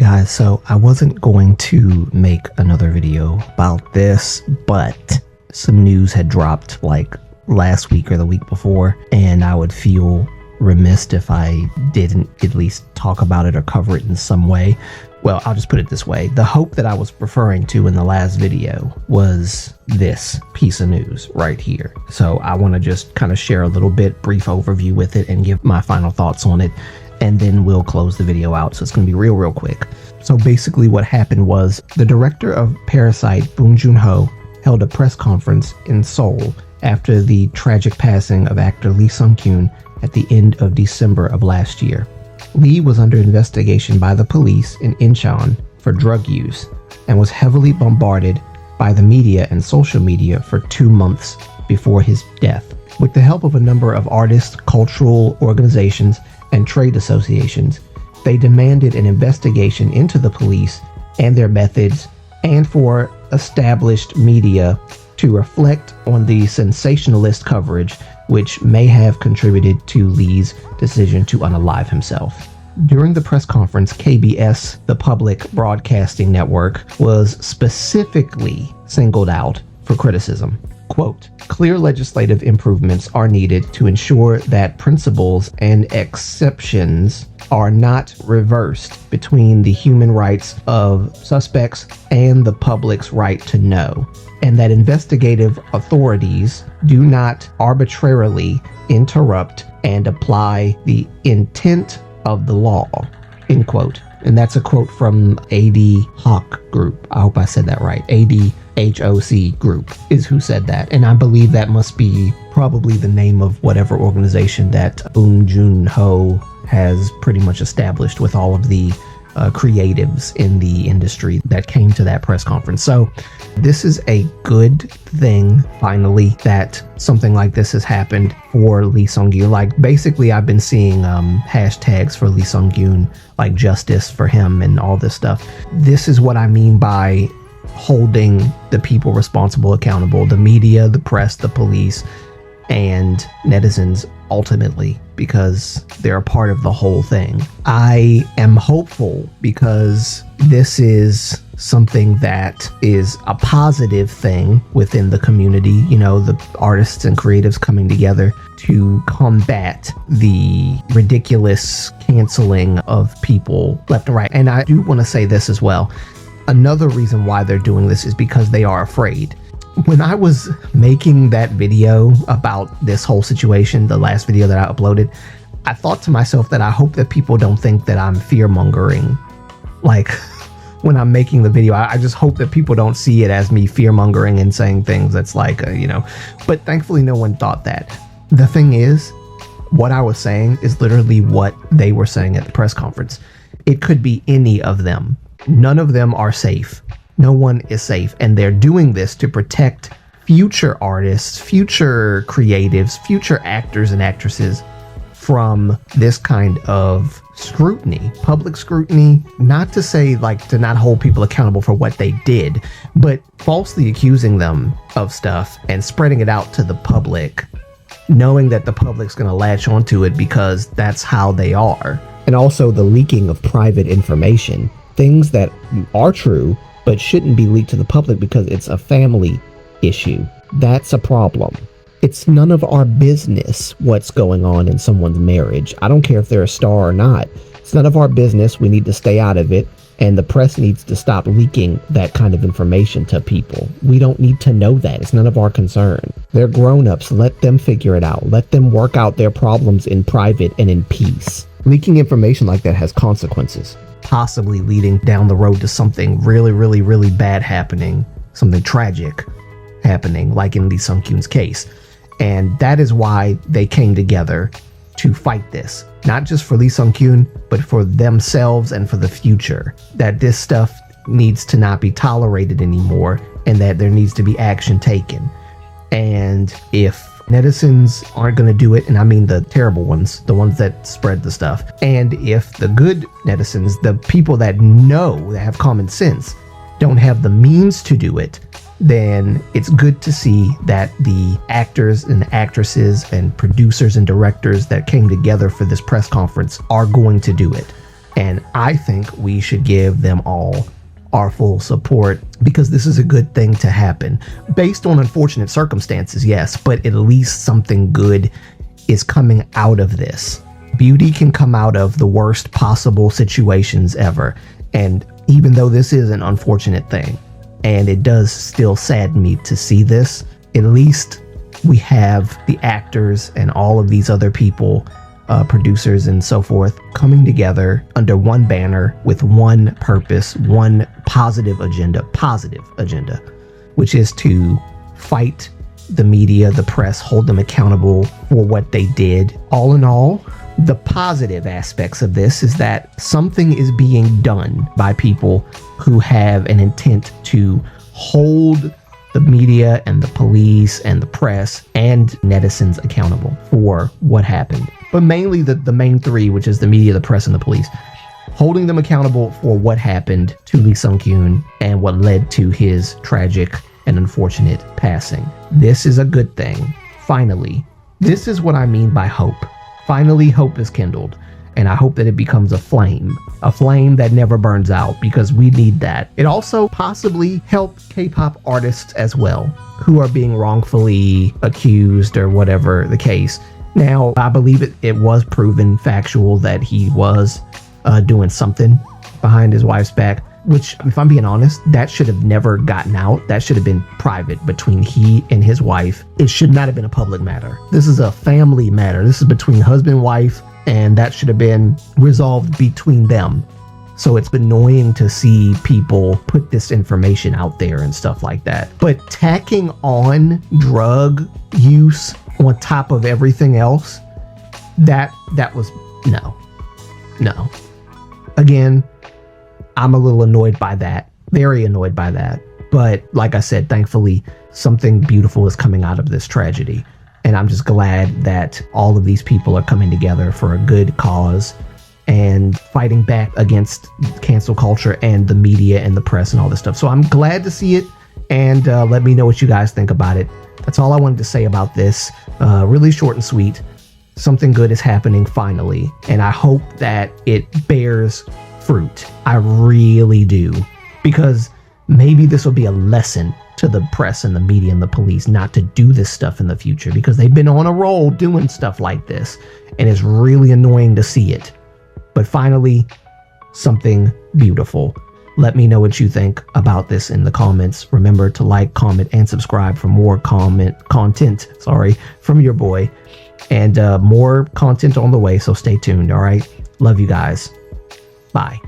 guys, so I wasn't going to make another video about this, but some news had dropped like last week or the week before, and I would feel remiss if I didn't at least talk about it or cover it in some way. Well, I'll just put it this way. The hope that I was referring to in the last video was this piece of news right here. So I want to just kind of share a little bit, brief overview with it and give my final thoughts on it. And then we'll close the video out. So it's going to be real quick. So basically what happened was the director of Parasite, Boon Joon held a press conference in Seoul after the tragic passing of actor Lee Sun-Kyun at the end of December of last year. Lee was under investigation by the police in Incheon for drug use and was heavily bombarded by the media and social media for 2 months before his death. With the help of a number of artists, cultural organizations, and trade associations, they demanded an investigation into the police and their methods, and for established media to reflect on the sensationalist coverage which may have contributed to Lee's decision to unalive himself. During the press conference, KBS, the public broadcasting network, was specifically singled out for criticism. Quote, "Clear legislative improvements are needed to ensure that principles and exceptions are not reversed between the human rights of suspects and the public's right to know, and that investigative authorities do not arbitrarily interrupt and apply the intent of the law." End quote. And that's a quote from AD Hoc Group. I hope I said that right. ADHOC Group is who said that. And I believe that must be probably the name of whatever organization that Boon Joon has pretty much established with all of the creatives in the industry that came to that press conference. So this is a good thing, finally, that something like this has happened for Lee Sun-Kyun. Like, basically, I've been seeing hashtags for Lee Sun-Kyun, like justice for him and all this stuff. This is what I mean by holding the people responsible accountable: the media, the press, the police, and netizens ultimately, because they're a part of the whole thing. I am hopeful because this is something that is a positive thing within the community, you know, the artists and creatives coming together to combat the ridiculous canceling of people left and right. And I do want to say this as well. Another reason why they're doing this is because they are afraid. When I was making that video about this whole situation, the last video that I uploaded, I thought to myself that I hope that people don't think that I'm fear-mongering. Like, when I'm making the video, I just hope that people don't see it as me fear-mongering and saying things that's like, you know, but thankfully no one thought that. The thing is, what I was saying is literally what they were saying at the press conference. It could be any of them. None of them are safe. No one is safe, and they're doing this to protect future artists, future creatives, future actors and actresses from this kind of scrutiny, public scrutiny. Not to say like to not hold people accountable for what they did, but falsely accusing them of stuff and spreading it out to the public, knowing that the public's going to latch onto it because that's how they are. And also the leaking of private information, things that are true but shouldn't be leaked to the public because it's a family issue. That's a problem. It's none of our business what's going on in someone's marriage. I don't care if they're a star or not. It's none of our business. We need to stay out of it, and the press needs to stop leaking that kind of information to people. We don't need to know that. It's none of our concern. They're grown-ups. Let them figure it out. Let them work out their problems in private and in peace. Leaking information like that has consequences, possibly leading down the road to something really bad happening, something tragic happening, like in Lee Sun-Kyun's case. And that is why they came together to fight this, not just for Lee Sun-Kyun, but for themselves and for the future, that this stuff needs to not be tolerated anymore, and that there needs to be action taken. And if netizens aren't going to do it, and I mean the terrible ones, the ones that spread the stuff, and if the good netizens, the people that know, that have common sense, don't have the means to do it, then it's good to see that the actors and actresses and producers and directors that came together for this press conference are going to do it. And I think we should give them all our full support, because this is a good thing to happen. Based on unfortunate circumstances, yes, but at least something good is coming out of this. Beauty can come out of the worst possible situations ever. And even though this is an unfortunate thing, and it does still sadden me to see this, at least we have the actors and all of these other people, producers and so forth, coming together under one banner with one purpose, one positive agenda, which is to fight the media, the press, hold them accountable for what they did. All in all, the positive aspects of this is that something is being done by people who have an intent to hold the media and the police and the press and netizens accountable for what happened. But mainly the main three, which is the media, the press, and the police, holding them accountable for what happened to Lee Sun-Kyun and what led to his tragic and unfortunate passing. This is a good thing. Finally, this is what I mean by hope. Finally, hope is kindled. And I hope that it becomes a flame that never burns out, because we need that. It also possibly helped K-pop artists as well, who are being wrongfully accused or whatever the case. Now, I believe it was proven factual that he was doing something behind his wife's back, which, if I'm being honest, that should have never gotten out. That should have been private between he and his wife. It should not have been a public matter. This is a family matter. This is between husband, wife, and that should have been resolved between them. So it's annoying to see people put this information out there and stuff like that. But tacking on drug use on top of everything else, that was no. Again, I'm a little annoyed by that. Very annoyed by that. But like I said, thankfully, something beautiful is coming out of this tragedy. And I'm just glad that all of these people are coming together for a good cause and fighting back against cancel culture and the media and the press and all this stuff. So I'm glad to see it, and let me know what you guys think about it. That's all I wanted to say about this. Really short and sweet. Something good is happening finally, and I hope that it bears fruit. I really do, because maybe this will be a lesson to the press and the media and the police not to do this stuff in the future, because they've been on a roll doing stuff like this, and it's really annoying to see it. But finally, something beautiful. Let me know what you think about this in the comments. Remember to like, comment, and subscribe for more content from your boy, and more content on the way, so stay tuned. All right, love you guys. Bye.